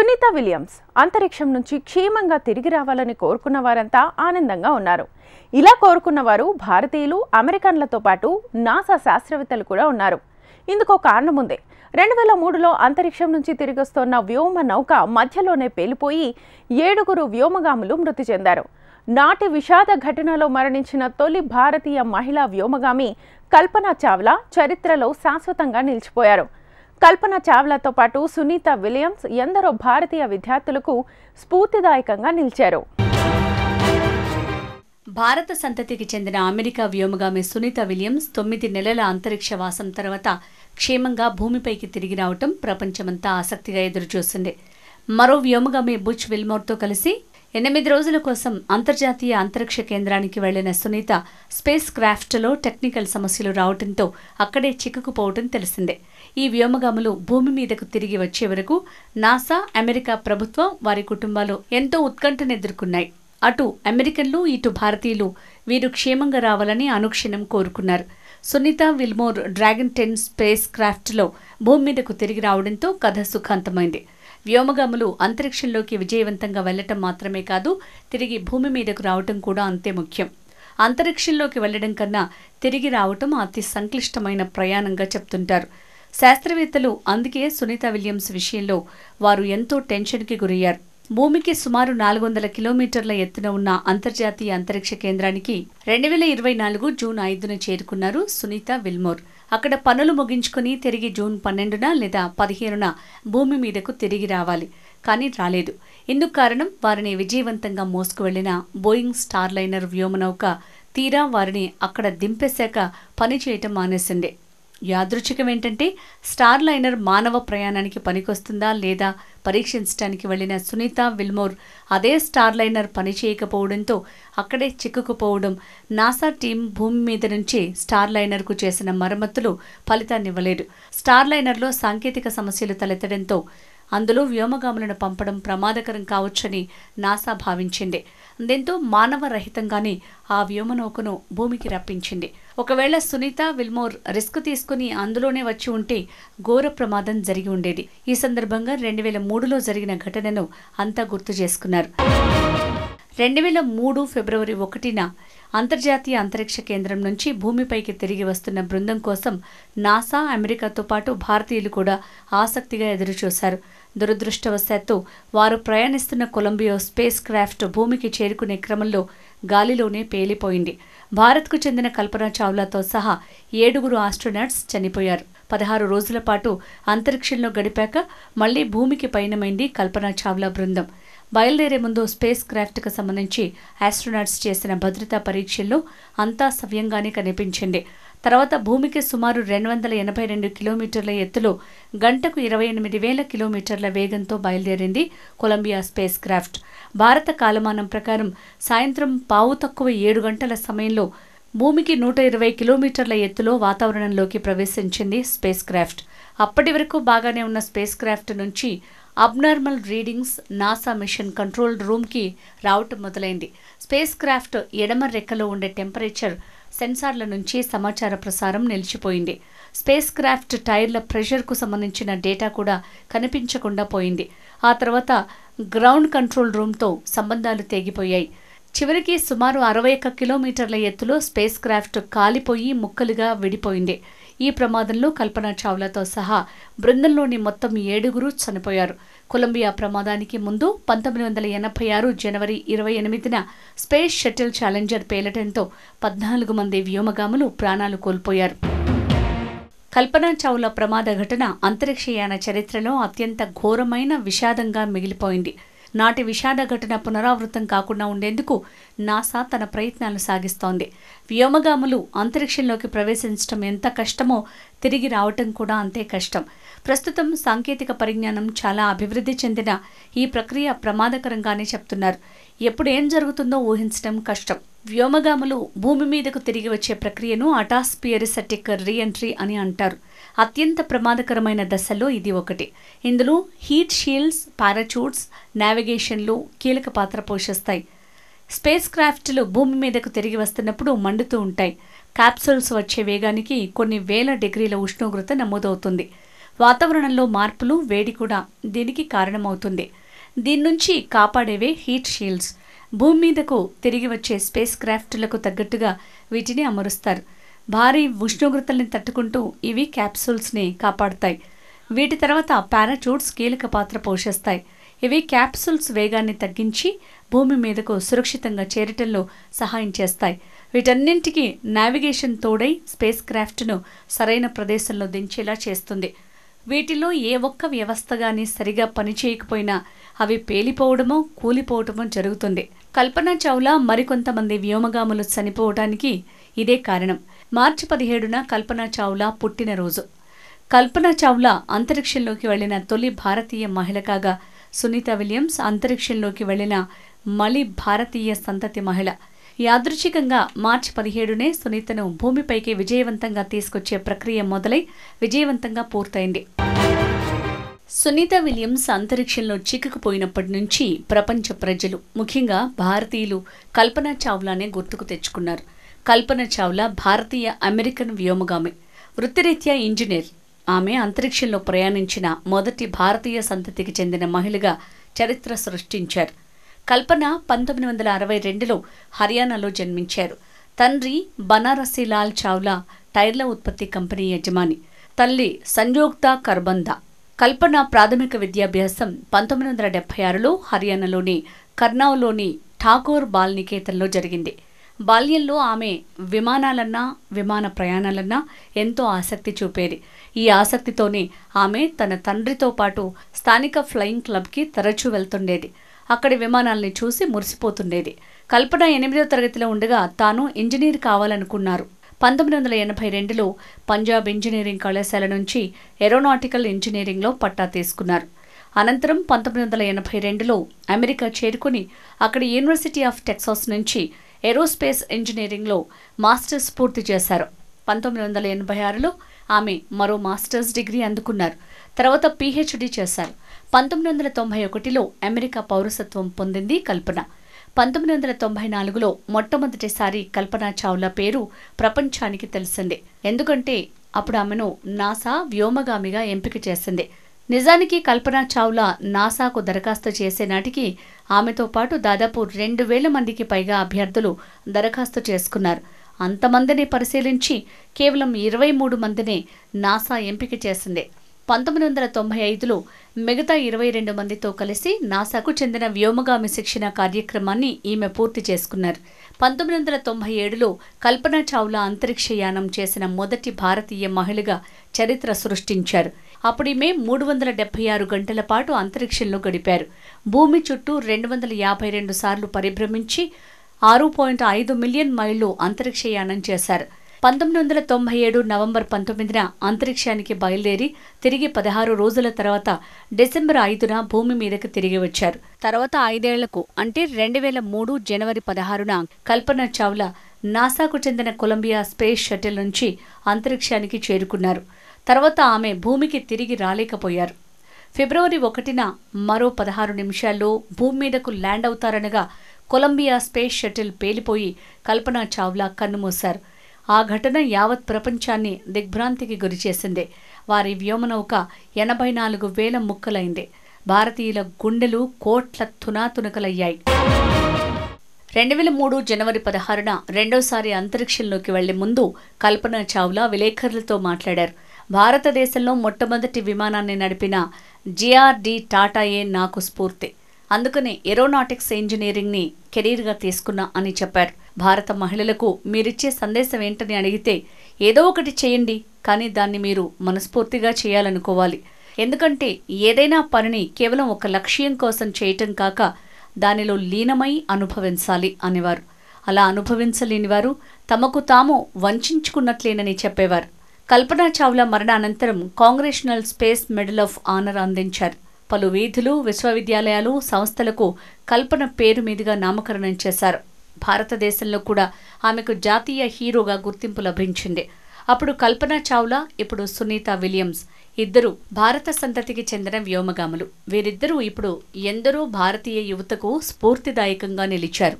Sunitha Williams అంతరిక్షం నుంచి క్షేమంగా తిరిగి రావాలని కోరుకున్న వారంతా ఆనందంగా ఉన్నారు. ఇలా కోరుకున్న వారు భారతీయులు, అమెరికన్లతో పాటు నాసా శాస్త్రవేత్తలు కూడా ఉన్నారు. ఇందుకో కారణం ఉంది. 2003లో అంతరిక్షం నుంచి తిరిగొస్తున్న వ్యోమ నౌక మధ్యలోనే పేలిపోయి 7 వ్యోమగాములు మృతి చెందారు. నాటి విషాద ఘటనలో మరణించిన తొలి భారతీయ మహిళా వ్యోమగామి కల్పనా చావ్లా చరిత్రలో శాశ్వతంగా నిలిచిపోయారు. కల్పనా చావ్లాతో పాటు సునీతా విలియమ్స్ ఎందరో భారతీయ విద్యార్థులకు స్ఫూర్తిదాయకంగా నిలిచారు. భారత సంతతికి చెందిన అమెరికా వ్యోమగామి సునీతా విలియమ్స్ 9 నెలల అంతరిక్ష వాసం తర్వాత క్షేమంగా భూమిపైకి తిరిగి రావటం ప్రపంచమంతా ఆసక్తిగా ఎదురుచూస్తుంది. మరో వ్యోమగామి బుచ్ విల్మోర్తో కలిసి 8 రోజుల కోసం అంతర్జాతీయ అంతరిక్ష కేంద్రానికి వెళ్లిన సునీత స్పేస్ క్రాఫ్ట్లో టెక్నికల్ సమస్యలు రావడంతో అక్కడే చిక్కుకుపోవటం తెలిసిందే. ఈ వ్యోమగాములు భూమి మీదకు తిరిగి వచ్చే వరకు నాసా, అమెరికా ప్రభుత్వం, వారి కుటుంబాలు ఎంతో ఉత్కంఠను ఎదుర్కొన్నాయి. అటు అమెరికన్లు, ఇటు భారతీయులు వీరు క్షేమంగా రావాలని అనుక్షణం కోరుకున్నారు. సునీత విల్మోర్ డ్రాగన్ 10 స్పేస్ క్రాఫ్ట్లో భూమి మీదకు తిరిగి రావడంతో కథ సుఖాంతమైంది. వ్యోమగాములు అంతరిక్షంలోకి విజయవంతంగా వెళ్లటం మాత్రమే కాదు, తిరిగి భూమి మీదకు రావటం కూడా అంతే ముఖ్యం. అంతరిక్షంలోకి వెళ్లడం కన్నా తిరిగి రావటం అతి సంక్లిష్టమైన ప్రయాణంగా చెప్తుంటారు శాస్త్రవేత్తలు. అందుకే సునీతా విలియమ్స్ విషయంలో వారు ఎంతో టెన్షన్కి గురయ్యారు. భూమికి సుమారు 400 కిలోమీటర్ల ఎత్తున ఉన్న అంతర్జాతీయ అంతరిక్ష కేంద్రానికి 2024 జూన్ 5న చేరుకున్నారు సునీతా విల్మోర్. అక్కడ పనులు ముగించుకుని తిరిగి జూన్ 12న లేదా 15న భూమి మీదకు తిరిగి రావాలి. కానీ రాలేదు. ఇందుకు కారణం వారిని విజయవంతంగా మోసుకువెళ్లిన బోయింగ్ స్టార్లైనర్ వ్యోమనౌక తీరా వారిని అక్కడ దింపేశాక పని చేయటం మానేసింది. యాదృచ్ఛికం ఏంటంటే స్టార్లైనర్ మానవ ప్రయాణానికి పనికొస్తుందా లేదా పరీక్షించడానికి వెళ్లిన సునీతా విల్మోర్ అదే స్టార్లైనర్ పనిచేయకపోవడంతో అక్కడే చిక్కుకుపోవడం, నాసా టీం భూమి మీద నుంచి స్టార్లైనర్కు చేసిన మరమ్మతులు ఫలితాన్నివ్వలేదు. స్టార్లైనర్లో సాంకేతిక సమస్యలు తలెత్తడంతో అందులో వ్యోమగాములను పంపడం ప్రమాదకరం కావచ్చని నాసా భావించింది. దీంతో మానవరహితంగానే ఆ వ్యోమనౌకను భూమికి రప్పించింది. ఒకవేళ సునీతా విల్మోర్ రిస్క్ తీసుకుని అందులోనే వచ్చి ఉంటే ఘోర ప్రమాదం జరిగి ఉండేది. ఈ సందర్భంగా 2003లో జరిగిన ఘటనను అంతా గుర్తు చేసుకున్నారు. 2003 ఫిబ్రవరి 1న అంతర్జాతీయ అంతరిక్ష కేంద్రం నుంచి భూమిపైకి తిరిగి వస్తున్న బృందం కోసం నాసా, అమెరికాతో పాటు భారతీయులు కూడా ఆసక్తిగా ఎదురుచూశారు. దురదృష్టవశాత్తు వారు ప్రయాణిస్తున్న కొలంబియా స్పేస్ క్రాఫ్ట్ భూమికి చేరుకునే క్రమంలో గాలిలోనే పేలిపోయింది. భారత్కు చెందిన కల్పనా చావ్లాతో సహా 7 ఆస్ట్రోనాట్స్ చనిపోయారు. 16 రోజుల పాటు అంతరిక్షంలో గడిపాక మళ్లీ భూమికి పయనమైంది కల్పనా చావ్లా బృందం. బయలుదేరే ముందు స్పేస్ క్రాఫ్ట్కు సంబంధించి ఆస్ట్రోనాట్స్ చేసిన భద్రతా పరీక్షల్లో అంతా సవ్యంగానే కనిపించింది. తర్వాత భూమికి సుమారు 282 కిలోమీటర్ల ఎత్తులో గంటకు 28,000 కిలోమీటర్ల వేగంతో బయలుదేరింది కొలంబియా స్పేస్ క్రాఫ్ట్. భారత కాలమానం ప్రకారం సాయంత్రం 7 గంటల సమయంలో భూమికి 120 కిలోమీటర్ల ఎత్తులో వాతావరణంలోకి ప్రవేశించింది స్పేస్ క్రాఫ్ట్. అప్పటి వరకు బాగానే ఉన్న స్పేస్ క్రాఫ్ట్ నుంచి abnormal readings NASA mission control రూమ్కి రావటం మొదలైంది. స్పేస్ క్రాఫ్ట్ ఎడమ రెక్కలో ఉండే టెంపరేచర్ సెన్సార్ల నుంచి సమాచార ప్రసారం నిలిచిపోయింది. స్పేస్ క్రాఫ్ట్ టైర్ల ప్రెషర్కు సంబంధించిన డేటా కూడా కనిపించకుండా పోయింది. ఆ తర్వాత గ్రౌండ్ కంట్రోల్ రూమ్తో సంబంధాలు తెగిపోయాయి. చివరికి సుమారు 61 కిలోమీటర్ల ఎత్తులో స్పేస్ క్రాఫ్ట్ కాలిపోయి ముక్కలుగా విడిపోయింది. ఈ ప్రమాదంలో కల్పనా చావ్లాతో సహా బృందంలోని మొత్తం 7 చనిపోయారు. కొలంబియా ప్రమాదానికి ముందు 1986 జనవరి 28న స్పేస్ షటిల్ ఛాలెంజర్ పేలటంతో 14 మంది వ్యోమగాములు ప్రాణాలు కోల్పోయారు. కల్పనా చావ్లా ప్రమాద ఘటన అంతరిక్షయాన చరిత్రలో అత్యంత ఘోరమైన విషాదంగా మిగిలిపోయింది. నాటి విషాద ఘటన పునరావృతం కాకుండా ఉండేందుకు నాసా తన ప్రయత్నాలు సాగిస్తోంది. వ్యోమగాములు అంతరిక్షంలోకి ప్రవేశించడం ఎంత కష్టమో తిరిగి రావటం కూడా అంతే కష్టం. ప్రస్తుతం సాంకేతిక పరిజ్ఞానం చాలా అభివృద్ధి చెందిన ఈ ప్రక్రియ ప్రమాదకరంగానే చెప్తున్నారు. ఎప్పుడు ఏం జరుగుతుందో ఊహించడం కష్టం. వ్యోమగాములు భూమి మీదకు తిరిగి వచ్చే ప్రక్రియను అటాస్పియరిసెటిక్ రీఎంట్రీ అని అంటారు. అత్యంత ప్రమాదకరమైన దశల్లో ఇది ఒకటి. ఇందులో హీట్ షీల్డ్స్, పారాచూట్స్, నావిగేషన్లు కీలక పాత్ర పోషిస్తాయి. స్పేస్ క్రాఫ్ట్లు భూమి మీదకు తిరిగి వస్తున్నప్పుడు మండుతూ ఉంటాయి. క్యాప్సూల్స్ వచ్చే వేగానికి కొన్ని వేల డిగ్రీల ఉష్ణోగ్రత నమోదవుతుంది. వాతావరణంలో మార్పులు, వేడి కూడా దీనికి కారణమవుతుంది. దీని నుంచి కాపాడేవే హీట్ షీల్డ్స్. భూమి మీదకు తిరిగి వచ్చే స్పేస్ క్రాఫ్ట్లకు తగ్గట్టుగా వీటిని అమరుస్తారు. భారీ ఉష్ణోగ్రతల్ని తట్టుకుంటూ ఇవి క్యాప్సూల్స్ని కాపాడుతాయి. వీటి తర్వాత పారాచూట్స్ కీలక పాత్ర పోషిస్తాయి. ఇవి క్యాప్సూల్స్ వేగాన్ని తగ్గించి భూమి మీదకు సురక్షితంగా చేరటంలో సహాయం చేస్తాయి. వీటన్నింటికి నావిగేషన్ తోడై స్పేస్ క్రాఫ్ట్ను సరైన ప్రదేశంలో దించేలా చేస్తుంది. వీటిలో ఏ ఒక్క వ్యవస్థ గానీ సరిగా పనిచేయకపోయినా అవి పేలిపోవడమో, కూలిపోవడమో జరుగుతుంది. కల్పనా చావ్లా మరికొంతమంది వ్యోమగాములు చనిపోవడానికి ఇదే కారణం. మార్చి 17న కల్పనా చావ్లా పుట్టినరోజు. కల్పనా చావ్లా అంతరిక్షంలోకి వెళ్లిన తొలి భారతీయ మహిళ కాగా, సునీత విలియమ్స్ అంతరిక్షంలోకి వెళ్లిన మలి భారతీయ సంతతి మహిళ. యాదృచ్ఛికంగా మార్చి 17నే సునీతను భూమిపైకి విజయవంతంగా తీసుకొచ్చే ప్రక్రియ మొదలై విజయవంతంగా పూర్తయింది. సునీత విలియమ్స్ అంతరిక్షంలో చిక్కుకుపోయినప్పటి నుంచి ప్రపంచ ప్రజలు, ముఖ్యంగా భారతీయులు కల్పనా చావ్లానే గుర్తుకు తెచ్చుకున్నారు. కల్పనా చావ్లా భారతీయ అమెరికన్ వ్యోమగామి, వృత్తిరీత్యా ఇంజనీర్. ఆమె అంతరిక్షంలో ప్రయాణించిన మొదటి భారతీయ సంతతికి చెందిన మహిళగా చరిత్ర సృష్టించారు. కల్పన 1962లో హర్యానాలో జన్మించారు. తండ్రి బనారసీలాల్ చావ్లా టైర్ల ఉత్పత్తి కంపెనీ యజమాని, తల్లి సంజోగ్తా కర్బందా. కల్పన ప్రాథమిక విద్యాభ్యాసం 1976లో హర్యానాలోని కర్నావ్లోని ఠాకూర్ బాల్ నికేతన్లో జరిగింది. బాల్యంలో ఆమె విమానాలన్నా, విమాన ప్రయాణాలన్నా ఎంతో ఆసక్తి చూపేది. ఈ ఆసక్తితోనే ఆమె తన తండ్రితో పాటు స్థానిక ఫ్లయింగ్ క్లబ్కి తరచూ వెళ్తుండేది. అక్కడి విమానాల్ని చూసి మురిసిపోతుండేది. కల్పన 8వ తరగతిలో ఉండగా తాను ఇంజనీర్ కావాలనుకున్నారు. 1982లో పంజాబ్ ఇంజనీరింగ్ కళాశాల నుంచి ఏరోనాటికల్ ఇంజనీరింగ్లో పట్టా తీసుకున్నారు. అనంతరం 1982లో అమెరికా చేరుకుని అక్కడి యూనివర్సిటీ ఆఫ్ టెక్సాస్ నుంచి ఏరోస్పేస్ ఇంజనీరింగ్లో మాస్టర్స్ పూర్తి చేశారు. 1986లో ఆమె మరో మాస్టర్స్ డిగ్రీ అందుకున్నారు. తర్వాత పీహెచ్డీ చేశారు. 1991లో అమెరికా పౌరసత్వం పొందింది కల్పన. 1994లో మొట్టమొదటిసారి కల్పనా చావ్లా పేరు ప్రపంచానికి తెలిసింది. ఎందుకంటే అప్పుడు ఆమెను నాసా వ్యోమగామిగా ఎంపిక చేసింది. నిజానికి కల్పనా చావ్లా నాసాకు దరఖాస్తు చేసే నాటికి ఆమెతో పాటు దాదాపు 2000 మందికి పైగా అభ్యర్థులు దరఖాస్తు చేసుకున్నారు. అంతమందిని పరిశీలించి కేవలం 23 మందినే నాసా ఎంపిక చేసింది. 1995లో మిగతా 22 మందితో కలిసి నాసాకు చెందిన వ్యోమగామి శిక్షణ కార్యక్రమాన్ని ఈమె పూర్తి చేసుకున్నారు. 1997లో కల్పనా చావ్లా అంతరిక్షయానం చేసిన మొదటి భారతీయ మహిళగా చరిత్ర సృష్టించారు. అప్పుడు ఈమె 376 గంటల పాటు అంతరిక్షంలో గడిపారు. భూమి చుట్టూ 252 సార్లు పరిభ్రమించి 6.5 మిలియన్ మైళ్లు అంతరిక్షయానం చేశారు. 1997 నవంబర్ 19న అంతరిక్షానికి బయలుదేరి తిరిగి 16 రోజుల తర్వాత డిసెంబర్ 5న భూమి మీదకి తిరిగి వచ్చారు. తర్వాత 5 ఏళ్లకు అంటే 2003 జనవరి 16న కల్పనా చావ్లా నాసాకు చెందిన కొలంబియా స్పేస్ షటిల్ నుంచి అంతరిక్షానికి చేరుకున్నారు. తర్వాత ఆమె భూమికి తిరిగి రాలేకపోయారు. ఫిబ్రవరి 1న మరో 16 నిమిషాల్లో భూమి మీదకు land అవుతారనగా Colombia space shuttle పేలిపోయి Kalpana Chawla కన్నుమూశారు. ఆ ఘటన యావత్ ప్రపంచాన్ని దిగ్భ్రాంతికి గురిచేసింది. వారి వ్యోమనౌక 84,000 ముక్కలైంది. భారతీయుల గుండెలు కోట్ల తునాతునకలయ్యాయి. 2003 జనవరి 16న రెండోసారి అంతరిక్షంలోకి వెళ్లే ముందు కల్పనా చావ్లా విలేకరులతో మాట్లాడారు. భారతదేశంలో మొట్టమొదటి విమానాన్ని నడిపిన జేఆర్డి టాటాయే నాకు స్ఫూర్తి. అందుకని ఏరోనాటిక్స్ ఇంజనీరింగ్ని కెరీర్గా తీసుకున్నా అని చెప్పారు. భారత మహిళలకు మీరిచ్చే సందేశం ఏంటని అడిగితే, ఏదో ఒకటి చేయండి, కానీ దాన్ని మీరు మనస్ఫూర్తిగా చేయాలనుకోవాలి. ఎందుకంటే ఏదైనా పనిని కేవలం ఒక లక్ష్యం కోసం చేయటం కాక దానిలో లీనమై అనుభవించాలి అనేవారు. అలా అనుభవించలేని వారు తమకు తాము వంచుకున్నట్లేనని చెప్పేవారు. కల్పనా చావ్లా మరణానంతరం Congressional space medal of honour అందించారు. పలు వీధులు, విశ్వవిద్యాలయాలు, సంస్థలకు కల్పన పేరు మీదుగా నామకరణం చేశారు. భారతదేశంలో కూడా ఆమెకు జాతీయ హీరోగా గుర్తింపు లభించింది. అప్పుడు కల్పనా చావ్లా, ఇప్పుడు సునీత విలియమ్స్ ఇద్దరు భారత సంతతికి చెందిన వ్యోమగాములు. వీరిద్దరూ ఇప్పుడు ఎందరో భారతీయ యువతకు స్ఫూర్తిదాయకంగా నిలిచారు.